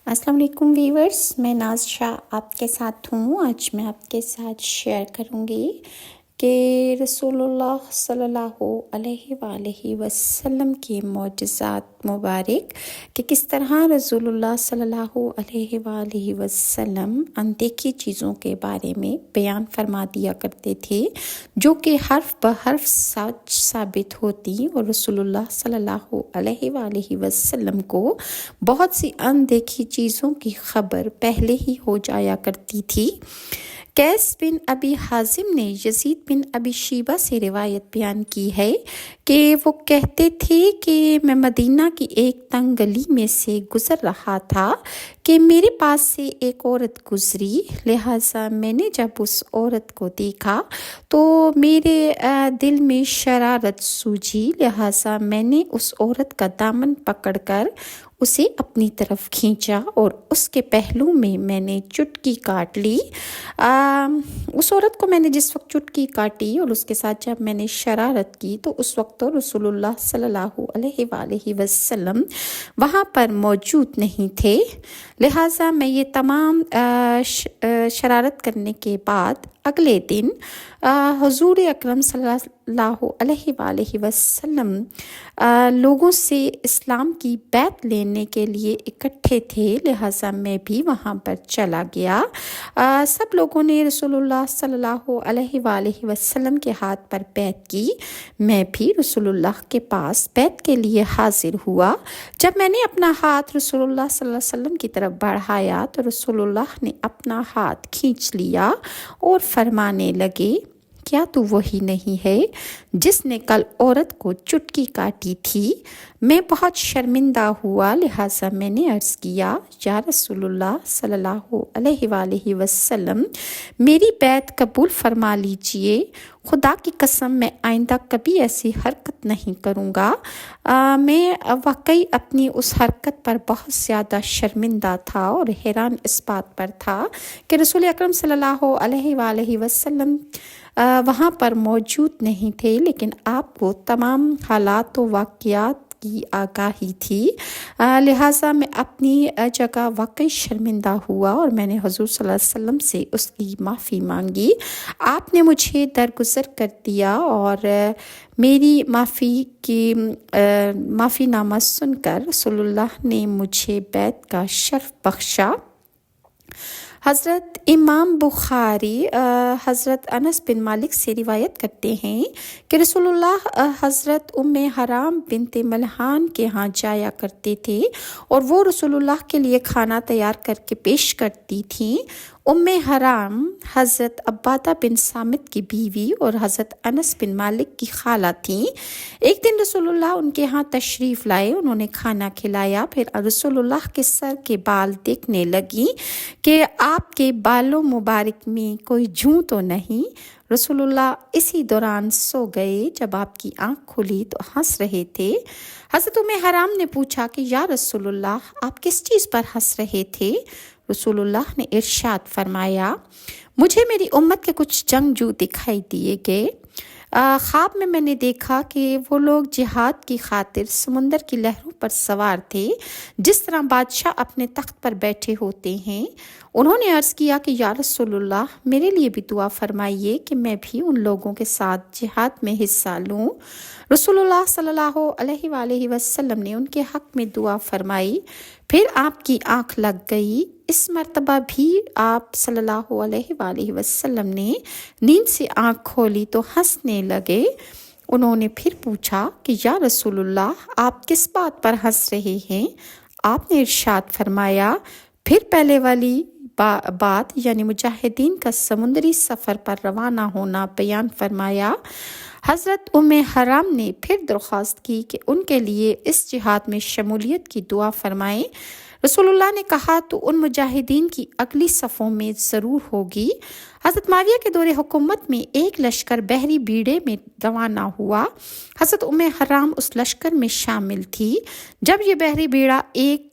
السلام علیکم ویورز، میں ناز شاہ آپ کے ساتھ ہوں۔ آج میں آپ کے ساتھ شیئر کروں گی کہ رسول اللہ صلی اللہ علیہ وآلہ وسلم کے معجزات مبارک کہ کس طرح رسول اللہ صلی اللہ علیہ وآلہ وسلم اندیکھی چیزوں کے بارے میں بیان فرما دیا کرتے تھے جو کہ حرف بحرف سچ ثابت ہوتی، اور رسول اللہ صلی اللہ علیہ وآلہ وسلم کو بہت سی اندیکھی چیزوں کی خبر پہلے ہی ہو جایا کرتی تھی۔ قیس بن ابی حازم نے یزید بن ابی شیبہ سے روایت بیان کی ہے کہ وہ کہتے تھے کہ میں مدینہ کی ایک تنگ گلی میں سے گزر رہا تھا کہ میرے پاس سے ایک عورت گزری، لہٰذا میں نے جب اس عورت کو دیکھا تو میرے دل میں شرارت سوجی، لہٰذا میں نے اس عورت کا دامن پکڑ کر اسے اپنی طرف کھینچا اور اس کے پہلو میں نے چٹکی کاٹ لی۔ اس عورت کو میں نے جس وقت چٹکی کاٹی اور اس کے ساتھ جب میں نے شرارت کی تو اس وقت تو رسول اللہ صلی اللہ علیہ وآلہ وسلم وہاں پر موجود نہیں تھے، لہٰذا میں یہ تمام شرارت کرنے کے بعد اگلے دن حضور اکرم صلی اللہ علیہ وآلہ وسلم لوگوں سے اسلام کی بیعت لینے کے لیے اکٹھے تھے، لہٰذا میں بھی وہاں پر چلا گیا۔ سب لوگوں نے رسول اللہ صلی اللہ علیہ وآلہ وسلم کے ہاتھ پر بیعت کی، میں بھی رسول اللہ کے پاس بیعت کے لیے حاضر ہوا۔ جب میں نے اپنا ہاتھ رسول اللہ صلی اللہ علیہ وسلم کی طرف بڑھایا تو رسول اللہ نے اپنا ہاتھ کھینچ لیا اور فرمانے لگے، کیا تو وہی نہیں ہے جس نے کل عورت کو چٹکی کاٹی تھی؟ میں بہت شرمندہ ہوا، لہٰذا میں نے عرض کیا، یا رسول اللہ صلی اللہ علیہ وآلہ وسلم، میری بیعت قبول فرما لیجئے، خدا کی قسم میں آئندہ کبھی ایسی حرکت نہیں کروں گا۔ میں واقعی اپنی اس حرکت پر بہت زیادہ شرمندہ تھا اور حیران اس بات پر تھا کہ رسول اکرم صلی اللہ علیہ وآلہ وسلم وہاں پر موجود نہیں تھے، لیکن آپ کو تمام حالات و واقعات کی آگاہی تھی، لہٰذا میں اپنی جگہ واقعی شرمندہ ہوا اور میں نے حضور صلی اللہ علیہ وسلم سے اس کی معافی مانگی۔ آپ نے مجھے درگزر کر دیا اور میری معافی نامہ سن کر رسول اللہ نے مجھے بیعت کا شرف بخشا۔ حضرت امام بخاری حضرت انس بن مالک سے روایت کرتے ہیں کہ رسول اللہ حضرت ام حرام بنت ملحان کے ہاں جایا کرتے تھے اور وہ رسول اللہ کے لیے کھانا تیار کر کے پیش کرتی تھیں۔ ام حرام حضرت عبادہ بن صامت کی بیوی اور حضرت انس بن مالک کی خالہ تھیں۔ ایک دن رسول اللہ ان کے ہاں تشریف لائے، انہوں نے کھانا کھلایا، پھر رسول اللہ کے سر کے بال دیکھنے لگی کہ آپ کے بالوں مبارک میں کوئی جوں تو نہیں۔ رسول اللہ اسی دوران سو گئے، جب آپ کی آنکھ کھلی تو ہنس رہے تھے۔ حضرت ام حرام نے پوچھا کہ یا رسول اللہ، آپ کس چیز پر ہنس رہے تھے؟ رسول اللہ نے ارشاد فرمایا، مجھے میری امت کے کچھ جنگجو دکھائی دیے گئے۔ خواب میں نے دیکھا کہ وہ لوگ جہاد کی خاطر سمندر کی لہروں پر سوار تھے، جس طرح بادشاہ اپنے تخت پر بیٹھے ہوتے ہیں۔ انہوں نے عرض کیا کہ یا رسول اللہ، میرے لیے بھی دعا فرمائیے کہ میں بھی ان لوگوں کے ساتھ جہاد میں حصہ لوں۔ رسول اللہ صلی اللہ علیہ وآلہ وسلم نے ان کے حق میں دعا فرمائی، پھر آپ کی آنکھ لگ گئی۔ اس مرتبہ بھی آپ صلی اللہ علیہ وآلہ وسلم نے نیند سے آنکھ کھولی تو ہنسنے لگے۔ انہوں نے پھر پوچھا کہ یا رسول اللہ، آپ کس بات پر ہنس رہے ہیں؟ آپ نے ارشاد فرمایا، پھر پہلے والی بات یعنی مجاہدین کا سمندری سفر پر روانہ ہونا بیان فرمایا۔ حضرت ام حرام نے پھر درخواست کی کہ ان کے لیے اس جہاد میں شمولیت کی دعا فرمائیں۔ رسول اللہ نے کہا تو ان مجاہدین کی اگلی صفوں میں ضرور ہوگی۔ حضرت معاویہ کے دور حکومت میں ایک لشکر بحری بیڑے میں روانہ ہوا، حضرت ام حرام اس لشکر میں شامل تھی۔ جب یہ بحری بیڑا ایک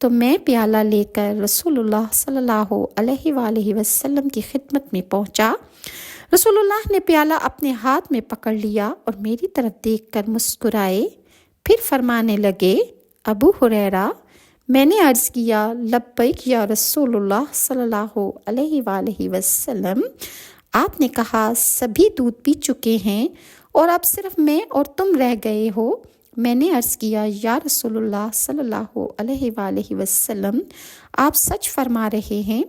تو میں پیالہ لے کر رسول اللہ صلی اللہ علیہ وآلہ وسلم کی خدمت میں پہنچا۔ رسول اللہ نے پیالہ اپنے ہاتھ میں پکڑ لیا اور میری طرف دیکھ کر مسکرائے، پھر فرمانے لگے، ابو ہریرہ، میں نے عرض کیا، لبیک یا رسول اللہ صلی اللہ علیہ وآلہ وسلم۔ آپ نے کہا، سبھی دودھ پی چکے ہیں اور اب صرف میں اور تم رہ گئے ہو۔ میں نے عرض کیا، یا رسول اللہ صلی اللہ علیہ وآلہ وسلم، آپ سچ فرما رہے ہیں۔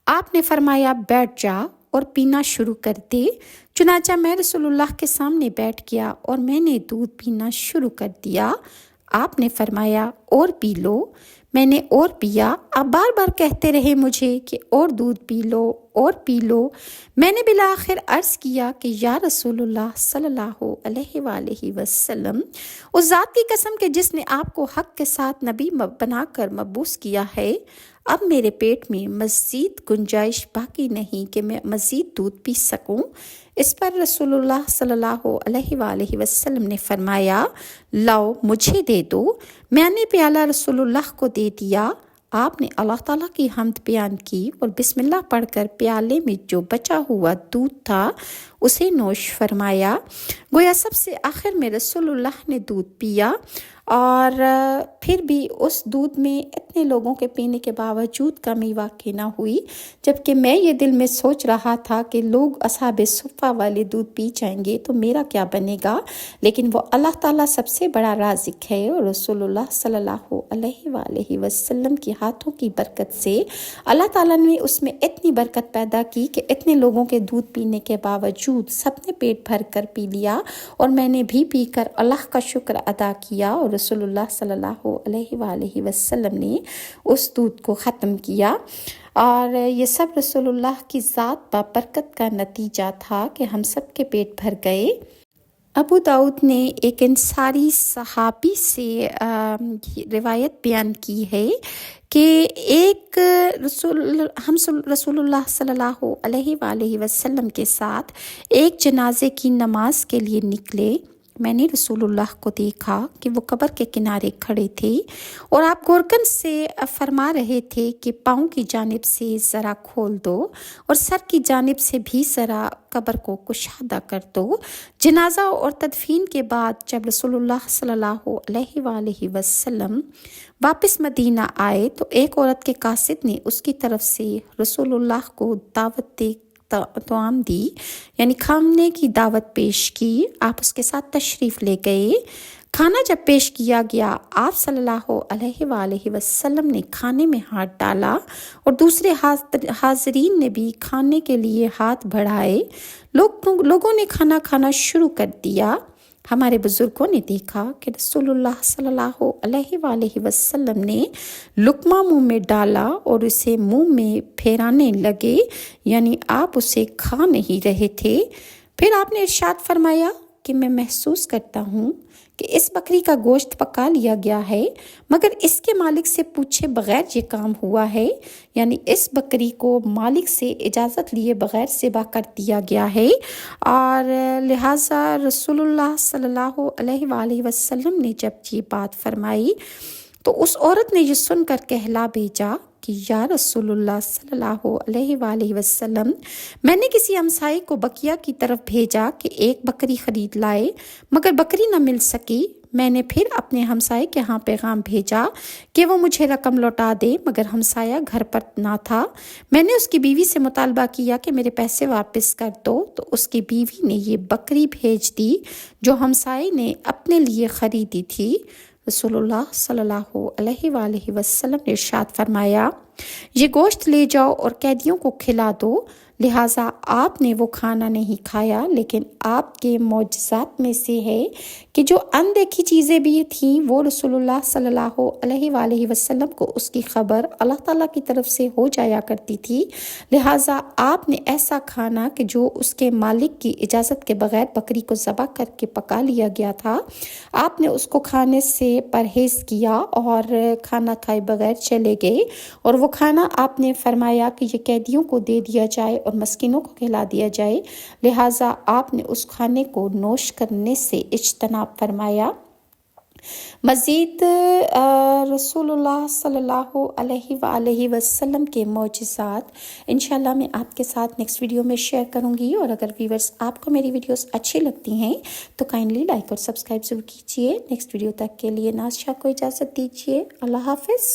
آپ نے فرمایا، بیٹھ جا اور پینا شروع کر دے۔ چنانچہ میں رسول اللہ کے سامنے بیٹھ گیا اور میں نے دودھ پینا شروع کر دیا۔ آپ نے فرمایا، اور پی لو۔ میں نے اور پیا۔ آپ بار بار کہتے رہے مجھے کہ اور دودھ پی لو، اور پی لو۔ میں نے بالآخر عرض کیا کہ یا رسول اللہ صلی اللہ علیہ وآلہ وسلم، اس ذات کی قسم کہ جس نے آپ کو حق کے ساتھ نبی بنا کر مبعوث کیا ہے، اب میرے پیٹ میں مزید گنجائش باقی نہیں کہ میں مزید دودھ پی سکوں۔ اس پر رسول اللہ صلی اللہ علیہ وآلہ وسلم نے فرمایا، لاؤ مجھے دے دو۔ میں نے پیالہ رسول اللہ کو دے دیا۔ آپ نے اللہ تعالیٰ کی حمد بیان کی اور بسم اللہ پڑھ کر پیالے میں جو بچا ہوا دودھ تھا اسے نوش فرمایا۔ گویا سب سے آخر میں رسول اللہ نے دودھ پیا، اور پھر بھی اس دودھ میں اتنے لوگوں کے پینے کے باوجود کمی واقع نہ ہوئی، جبکہ میں یہ دل میں سوچ رہا تھا کہ لوگ اصحاب صفہ والے دودھ پی جائیں گے تو میرا کیا بنے گا، لیکن وہ اللہ تعالیٰ سب سے بڑا رازق ہے، اور رسول اللہ صلی اللہ علیہ وآلہ وسلم کے ہاتھوں کی برکت سے اللہ تعالیٰ نے اس میں اتنی برکت پیدا کی کہ اتنے لوگوں کے دودھ پینے کے باوجود سب نے پیٹ بھر کر پی لیا، اور میں نے بھی پی کر اللہ کا شکر ادا کیا، اور رسول اللہ صلی اللہ علیہ وآلہ وسلم نے اس دودھ کو ختم کیا۔ اور یہ سب رسول اللہ کی ذات بابرکت کا نتیجہ تھا کہ ہم سب کے پیٹ بھر گئے۔ ابو داؤد نے ایک انصاری صحابی سے روایت بیان کی ہے کہ ایک رسول اللہ صلی اللہ علیہ وآلہ وسلم کے ساتھ ایک جنازے کی نماز کے لیے نکلے۔ میں نے رسول اللہ کو دیکھا کہ وہ قبر کے کنارے کھڑے تھے اور آپ گورکن سے فرما رہے تھے کہ پاؤں کی جانب سے ذرا کھول دو اور سر کی جانب سے بھی ذرا قبر کو کشادہ کر دو۔ جنازہ اور تدفین کے بعد جب رسول اللہ صلی اللہ علیہ وآلہ وسلم واپس مدینہ آئے تو ایک عورت کے قاصد نے اس کی طرف سے رسول اللہ کو دعوت دے توام دی، یعنی کھانے کی دعوت پیش کی۔ آپ اس کے ساتھ تشریف لے گئے۔ کھانا جب پیش کیا گیا، آپ صلی اللہ علیہ وآلہ وسلم نے کھانے میں ہاتھ ڈالا اور دوسرے حاضرین نے بھی کھانے کے لیے ہاتھ بڑھائے۔ لوگوں نے کھانا کھانا شروع کر دیا۔ ہمارے بزرگوں نے دیکھا کہ رسول اللہ صلی اللہ علیہ وآلہ وسلم نے لقمہ منہ میں ڈالا اور اسے منہ میں پھیرانے لگے، یعنی آپ اسے کھا نہیں رہے تھے۔ پھر آپ نے ارشاد فرمایا کہ میں محسوس کرتا ہوں کہ اس بکری کا گوشت پکا لیا گیا ہے، مگر اس کے مالک سے پوچھے بغیر یہ کام ہوا ہے، یعنی اس بکری کو مالک سے اجازت لیے بغیر ذبح کر دیا گیا ہے، اور لہٰذا رسول اللہ صلی اللہ علیہ وآلہ وسلم نے جب یہ بات فرمائی تو اس عورت نے یہ سن کر کہلا بھیجا کہ یا رسول اللہ صلی اللہ علیہ وآلہ وسلم، میں نے کسی ہمسائے کو بقیہ کی طرف بھیجا کہ ایک بکری خرید لائے، مگر بکری نہ مل سکی۔ میں نے پھر اپنے ہمسائے کے ہاں پیغام بھیجا کہ وہ مجھے رقم لوٹا دے، مگر ہمسایہ گھر پر نہ تھا۔ میں نے اس کی بیوی سے مطالبہ کیا کہ میرے پیسے واپس کر دو، تو اس کی بیوی نے یہ بکری بھیج دی جو ہمسائے نے اپنے لیے خریدی تھی۔ رسول اللہ صلی اللہ علیہ وآلہ وسلم نے ارشاد فرمایا، یہ گوشت لے جاؤ اور قیدیوں کو کھلا دو۔ لہٰذا آپ نے وہ کھانا نہیں کھایا، لیکن آپ کے معجزات میں سے ہے کہ جو اندیکھی چیزیں بھی تھیں وہ رسول اللہ صلی اللہ علیہ وآلہ وسلم کو اس کی خبر اللہ تعالیٰ کی طرف سے ہو جایا کرتی تھی۔ لہٰذا آپ نے ایسا کھانا کہ جو اس کے مالک کی اجازت کے بغیر بکری کو ذبح کر کے پکا لیا گیا تھا، آپ نے اس کو کھانے سے پرہیز کیا اور کھانا کھائے بغیر چلے گئے، اور وہ کھانا آپ نے فرمایا کہ یہ قیدیوں کو دے دیا جائے اور مسکینوں کو کھلا دیا جائے۔ لہٰذا آپ نے اس کھانے کو نوش کرنے سے اجتناب فرمایا۔ مزید رسول اللہ صلی اللہ علیہ وآلہ وسلم کے معجزات انشاءاللہ میں آپ کے ساتھ نیکسٹ ویڈیو میں شیئر کروں گی، اور اگر ویورز آپ کو میری ویڈیوز اچھی لگتی ہیں تو کائنڈلی لائک اور سبسکرائب ضرور کیجیے۔ نیکسٹ ویڈیو تک کے لیے ناز شاہ کو اجازت دیجیے۔ اللہ حافظ۔